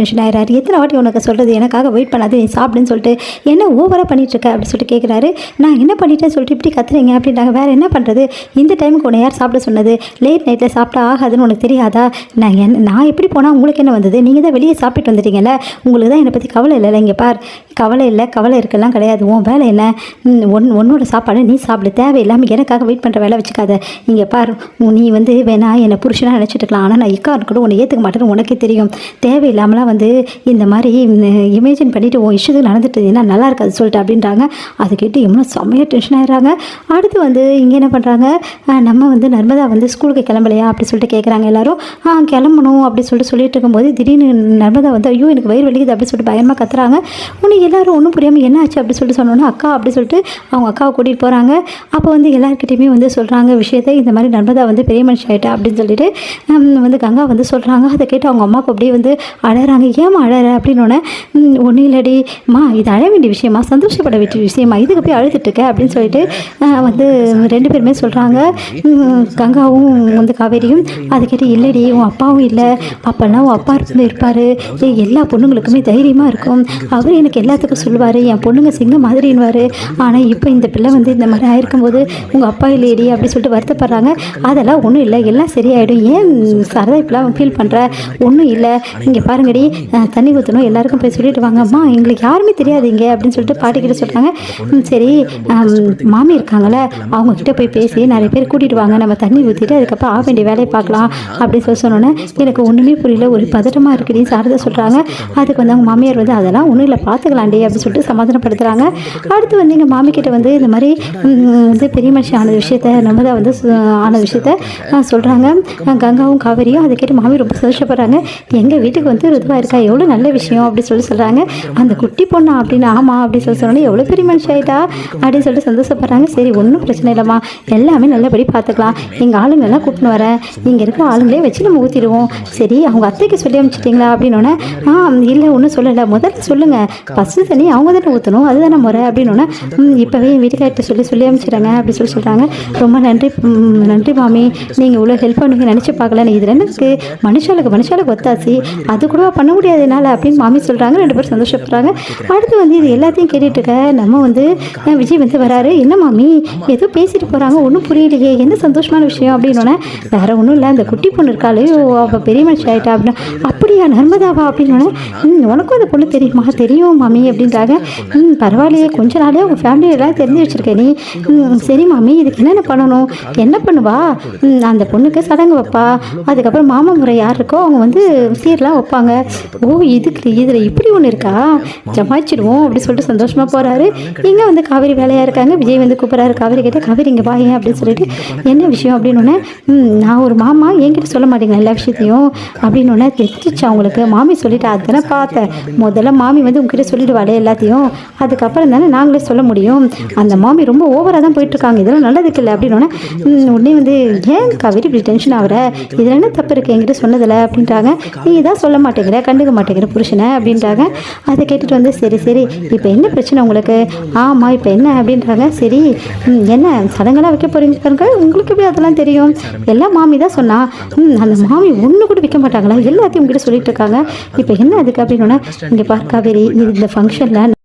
Tension ஆகிறாரு. எத்தனை வாட்டி உனக்கு சொல்கிறது, எனக்காக வெயிட் பண்ணாது, நீ சாப்பிடுன்னு சொல்லிட்டு என்ன ஓவராக பண்ணிட்டு இருக்க அப்படின்னு சொல்லிட்டு கேட்குறாரு. நான் என்ன பண்ணிட்டேன்னு சொல்லிட்டு இப்படி கத்துறீங்க அப்படின்றாங்க. வேறு என்ன பண்ணுறது, இந்த டைமுக்கு உன்னை யார் சாப்பிட சொன்னது, லேட் நைட்டில் சாப்பிட்டா ஆகாதுன்னு உனக்கு தெரியாதா, நான் எப்படி போனால் உங்களுக்கு என்ன வந்தது, நீங்கள் தான் வெளியே சாப்பிட்டு வந்துட்டீங்கல்ல, உங்களுக்கு தான் என்னை பற்றி கவலை இல்லை. இங்கே பார், கவலை இல்லை, கவலை இருக்கலாம் கிடையாது, உன் வேலை என்ன, உன்னோட சாப்பாடு நீ சாப்பிடு, தேவையில்லாமல் எனக்காக வெயிட் பண்ணுற வேலை வச்சுக்காத. இங்கே பார், நீ வேணா என்னை புருஷனாக நினச்சிட்டு இருக்கலாம், ஆனால் நான் இக்கா இருக்கட்டும் உன்னை ஏற்றுக்க மாட்டேன்னு உனக்கே தெரியும். தேவையில்லாமலாம் இந்த மாதிரி இமேஜின் பண்ணிவிட்டு உன் இஷ்யூக்கு நடந்துட்டு ஏன்னா நல்லா இருக்காது சொல்லிட்டு அப்படின்றாங்க. அதை கேட்டு எவ்வளோ செம்மையாக டென்ஷன் ஆகிடுறாங்க. அடுத்து இங்கே என்ன பண்ணுறாங்க, நம்ம நர்மதா ஸ்கூலுக்கு கிளம்பலையா அப்படி சொல்லிட்டு கேட்குறாங்க எல்லாரும். கிளம்பணும் அப்படி சொல்லிட்டு இருக்கும்போது திடீர்னு நர்மதா ஐயோ எனக்கு வயிறு வலிக்குது அப்படி சொல்லிட்டு பயமாக கத்துறாங்க. உனக்கு எல்லாரும் ஒன்றும் புரியாமல் என்ன ஆச்சு அப்படி சொல்லிட்டு சொன்னோன்னா அக்கா அப்படி சொல்லிட்டு அவங்க அக்காவை கூட்டிகிட்டு போகிறாங்க. அப்போ எல்லாருக்கிட்டையுமே சொல்கிறாங்க விஷயத்தை, இந்த மாதிரி நர்மதா பெரிய மனுஷன் ஆகிட்டா அப்படின்னு சொல்லிட்டு கங்கா சொல்கிறாங்க. அதை கேட்டு அவங்க அம்மாவுக்கு அப்படியே அழறாங்க. ஏமா அழற அப்படின்னோடனே ஒன்றும் இல்லடிம்மா, இது அழ வேண்டிய விஷயமா, சந்தோஷப்பட வேண்டிய விஷயமா, இதுக்கு போய் அழுதுட்டுருக்க அப்படின்னு சொல்லிட்டு ரெண்டு பேருமே சொல்கிறாங்க. கங்காவும் காவேரியும். அதை கேட்டு இல்லடி உன் அப்பாவும் இல்லை, அப்போல்லாம் உன் அப்பா இருப்பார், எல்லா பொண்ணுங்களுக்குமே தைரியமாக இருக்கும், அவர் எனக்கு எல்லாத்துக்கும் சொல்லுவார், என் பொண்ணுங்க சிங்கம் மாதிரின்னுவார். ஆனால் இப்போ இந்த பிள்ளை இந்த மாதிரி ஆயிருக்கும்போது உங்கள் அப்பா இல்லையடி அப்படி சொல்லிட்டு வருத்தப்படுறாங்க. அதெல்லாம் ஒன்றும் இல்லை, எல்லாம் சரியாயிடும், ஏன் சரதா இப்பெல்லாம் ஃபீல் பண்ணுற, ஒன்றும் இல்லை, இங்கே பாருங்கடி தண்ணி ஊற்றணும், எல்லாருக்கும் போய் சொல்லிட்டு வாங்கம்மா, எங்களுக்கு யாருமே தெரியாது இங்கே அப்படின்னு சொல்லிட்டு பாட்டிக்கிட்ட சொல்கிறாங்க. சரி மாமி இருக்காங்களே அவங்கக்கிட்ட போய் பேசி நிறைய பேர் கூட்டிகிட்டு வாங்க, நம்ம தண்ணி ஊற்றிட்டு அதுக்கப்புறம் ஆக வேண்டிய வேலையை பார்க்கலாம் அப்படின்னு சொன்னோன்னே எனக்கு ஒன்றுமே புரியல, ஒரு பதட்டமாக இருக்குடின்னு சாரதா சொல்கிறாங்க. அதுக்கு அவங்க மாமியார் அதெல்லாம் ஒன்றும் இல்லை பார்த்துக்கலாண்டி அப்படின்னு சொல்லிட்டு சமாதானப்படுத்துகிறாங்க. அடுத்து எங்கள் மாமிக்கிட்ட இந்த மாதிரி பெரிய மனுஷன் ஆன விஷயத்த நம்ம தான் ஆன விஷயத்த சொல்கிறாங்க. கங்காவும் காவேரியும் அதை கேட்டு மாமி ரொம்ப சந்தோஷப்படுறாங்க. எங்கள் வீட்டுக்கு ருதுவா இருக்கா, எவ்வளோ நல்ல விஷயம் அப்படின்னு சொல்கிறாங்க. அந்த குட்டி பொண்ணா அப்படின்னு ஆமாம் அப்படின்னு சொன்னோன்னே எவ்வளோ பெரிய மனுஷன் ஆகிட்டா அப்படின்னு சொல்லிட்டு சந்தோஷப்படுறாங்க. சரி ஒன்றும் பிரச்சனை இல்லைம்மா, எல்லாமே நல்லபடி பார்த்துக்கலாம், எங்கள் ஆளுங்கெல்லாம் கூப்பிட்டு வரேன், இங்கே இருக்கிற ஆளுங்களே வச்சு நம்ம ஊற்றிடுவோம். சரி அவங்க அத்தைக்கு சொல்லி அனுப்பிச்சிட்டிங்களா அப்படின்னோடனே இல்லை ஒன்றும் சொல்லலை, முதல்ல சொல்லுங்கள், ஃபஸ்ட்டு தண்ணி அவங்க தானே ஊற்றணும், அதுதானே முறை அப்படின்னோடனே இப்போவே என் வீட்டுக்கார்ட்ட சொல்லி அனுப்பிச்சிடுறாங்க அப்படி சொல்கிறாங்க. ரொம்ப நன்றி மாமி, நீங்கள் இவ்வளோ ஹெல்ப் பண்ணுவீங்க நினச்சி பார்க்கல, இதில் எனக்கு மனுஷாளுக்கு ஒத்தாச்சு, அது கூட பண்ண முடியாது என்னால் அப்படின்னு மாமி சொல்கிறாங்க. ரெண்டு பேரும் சந்தோஷப்படுறாங்க. அடுத்து இது எல்லாத்தையும் கேட்டுட்டு இருக்க நம்ம விஜய் வராரு. என்ன மாமி ஏதோ பேசிட்டு போகிறாங்க, ஒன்றும் புரியலையே, என்ன சந்தோஷமான விஷயம் அப்படின்னோடனே வேற ஒன்றும் இல்லை, அந்த குட்டி பொண்ணு இருக்காளே அவள் பெரிய மனுஷன் ஆகிட்டா அப்படின்னா அப்படியா நர்மதாவா அப்படின்னோடனே உனக்கும் அந்த பொண்ணு தெரியும் மாமி அப்படின்றாங்க. பரவாயில்லையே, கொஞ்ச நாளே உங்கள் ஃபேமிலியெல்லாம் தெரிஞ்சு வச்சுருக்கேன் நீ. சரி மாமி இதுக்கு என்னென்ன பண்ணணும், என்ன பண்ணுவா, அந்த பொண்ணுக்கு சடங்கு வைப்பா, அதுக்கப்புறம் மாமா முறை யார் இருக்கோ அவங்க சீரெலாம் வைப்பாங்க. ஓ இதில் இப்படி ஒன்று இருக்கா, ஜமாச்சிடுவோம் அப்படி சொல்லிட்டு சந்தோஷமாக போகிறாரு. இங்கே காவேரி வேலையாக இருக்காங்க. விஜய் கூப்பிட்றாரு. காவேரி கேட்டால் காவேரி இங்கே வா ஏன் அப்படின்னு சொல்லிட்டு என்ன விஷயம் அப்படின்னோடனே நான் ஒரு மாமா என்கிட்ட சொல்ல மாட்டேங்க எல்லா விஷயத்தையும் அப்படின்னோடனே தெரிஞ்சிச்சு அவங்களுக்கு. மாமி சொல்லிட்டு அதனை பார்த்தேன், முதல்ல மாமி உங்ககிட்ட சொல்லிடுவாளே எல்லாத்தையும், அதுக்கப்புறம் தானே நாங்களே சொல்ல முடியும். அந்த மாமி ரொம்ப ஓவராக தான் போயிட்டுருக்காங்க, இதெல்லாம் நல்லதுக்கு இல்லை அப்படின்னோடனே உடனே ஏன் காவேரி இப்படி டென்ஷன் ஆகிற, இதில் என்ன தப்பு இருக்குது என்கிட்ட சொன்னதில்லை அப்படின்ட்டாங்க. நீ இதான் சொல்ல மாட்டேங்கிற, கண்டுக்க மாட்டேங்கிற புருஷனை அப்படின்றாங்க. அதை கேட்டுட்டு சரி இப்போ என்ன பிரச்சனை உங்களுக்கு, ஆமாம் இப்போ என்ன அப்படின்றாங்க. சரி என்ன சடங்கெல்லாம் வைக்க போகிறீங்க, உங்களுக்கு எப்படி அதெல்லாம் தெரியும், எல்லாம் மாமி தான் சொன்னா, அந்த மாமி ஒன்று கூட வைக்க மாட்டாங்களா, எல்லாத்தையும் உங்ககிட்ட சொல்லிட்டு இருக்காங்க, இப்போ என்ன அதுக்கு அப்படின்னோடனே இங்கே பார்க்காவேரி இந்த ஃபங்க்ஷனில்